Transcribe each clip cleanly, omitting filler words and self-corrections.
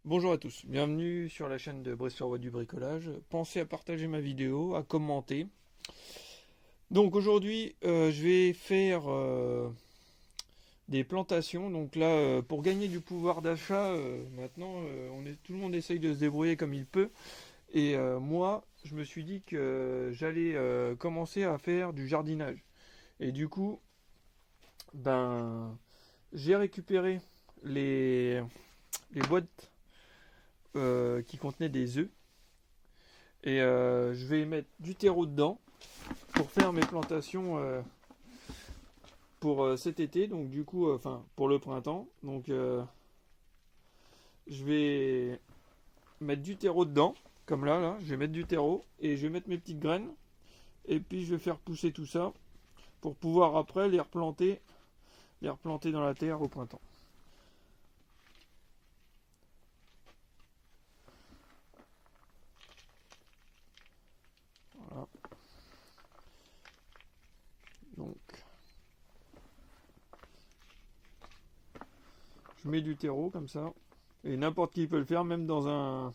Bonjour à tous, bienvenue sur la chaîne de Brest-sur-Voie du bricolage. Pensez à partager ma vidéo, à commenter. Donc aujourd'hui, je vais faire des plantations. Donc là, pour gagner du pouvoir d'achat, maintenant, tout le monde essaye de se débrouiller comme il peut. Et moi, je me suis dit que j'allais commencer à faire du jardinage. Et du coup, j'ai récupéré les boîtes qui contenaient des œufs. Et je vais mettre du terreau dedans pour faire mes plantations pour cet été. Donc du coup, pour le printemps. Donc je vais mettre du terreau dedans. Comme là, je vais mettre du terreau et je vais mettre mes petites graines. Et puis je vais faire pousser tout ça pour pouvoir après les replanter dans la terre au printemps. Voilà. Donc je mets du terreau comme ça. Et n'importe qui peut le faire, même dans un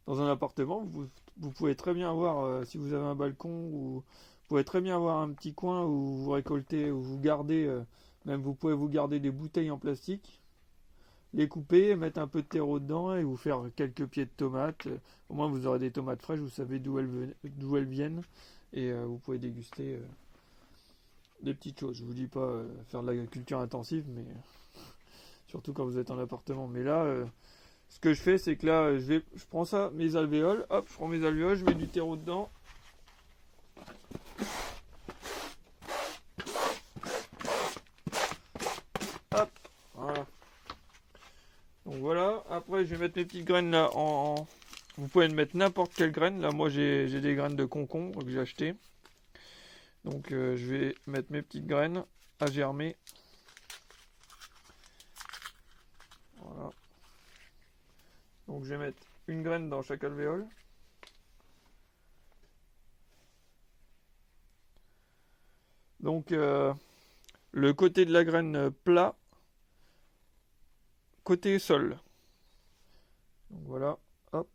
appartement. Vous pouvez très bien avoir, si vous avez un balcon, vous pouvez très bien avoir un petit coin où vous récoltez, où vous gardez, même vous pouvez vous garder des bouteilles en plastique, les couper, mettre un peu de terreau dedans et vous faire quelques pieds de tomates. Au moins vous aurez des tomates fraîches, vous savez d'où elles viennent et vous pouvez déguster des petites choses. Je vous dis pas faire de l'agriculture intensive, mais surtout quand vous êtes en appartement. Mais là, ce que je fais, c'est que là, je prends ça, mes alvéoles, hop, je prends mes alvéoles, je mets du terreau dedans. Hop, voilà. Donc voilà, après je vais mettre mes petites graines là Vous pouvez mettre n'importe quelle graine. Là, moi j'ai des graines de concombre que j'ai achetées. Donc je vais mettre mes petites graines à germer. Voilà. Donc je vais mettre une graine dans chaque alvéole. Donc le côté de la graine plat, côté sol. Donc voilà, hop.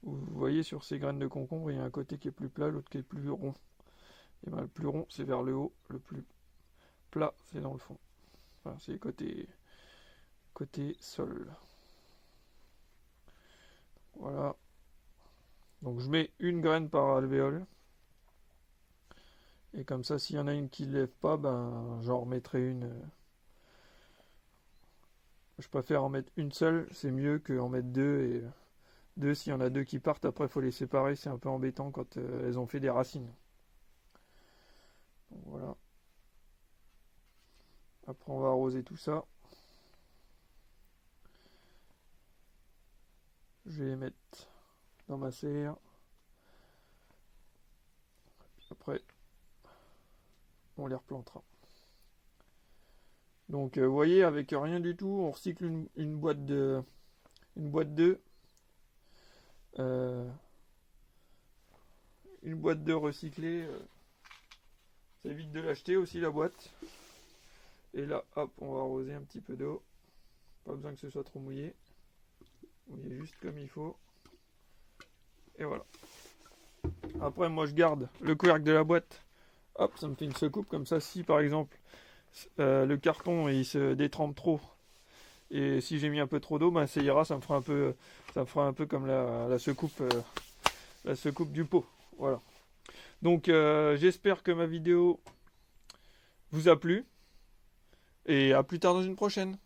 Vous voyez sur ces graines de concombre, il y a un côté qui est plus plat, l'autre qui est plus rond. Et bien, le plus rond, c'est vers le haut, le plus plat, c'est dans le fond. Voilà, c'est côté sol. Voilà. Donc je mets une graine par alvéole. Et comme ça, s'il y en a une qui ne lève pas, j'en remettrai une. Je préfère en mettre une seule, c'est mieux qu'en mettre deux. Et deux, s'il y en a deux qui partent, après il faut les séparer, c'est un peu embêtant quand elles ont fait des racines. Donc voilà. Après on va arroser tout ça. Je vais les mettre dans ma serre. Après, on les replantera. Donc vous voyez, avec rien du tout, on recycle une boîte d'œufs. Une boîte d'œufs recyclée. Ça évite de l'acheter aussi la boîte. Et là, hop, on va arroser un petit peu d'eau. Pas besoin que ce soit trop mouillé. Mouillé juste comme il faut. Et voilà. Après, moi, je garde le couvercle de la boîte. Hop, ça me fait une secoupe comme ça. Si, par exemple, le carton, il se détrempe trop. Et si j'ai mis un peu trop d'eau, ça ira. Ça me fera un peu comme la secoupe du pot. Voilà. Donc, j'espère que ma vidéo vous a plu. Et à plus tard dans une prochaine.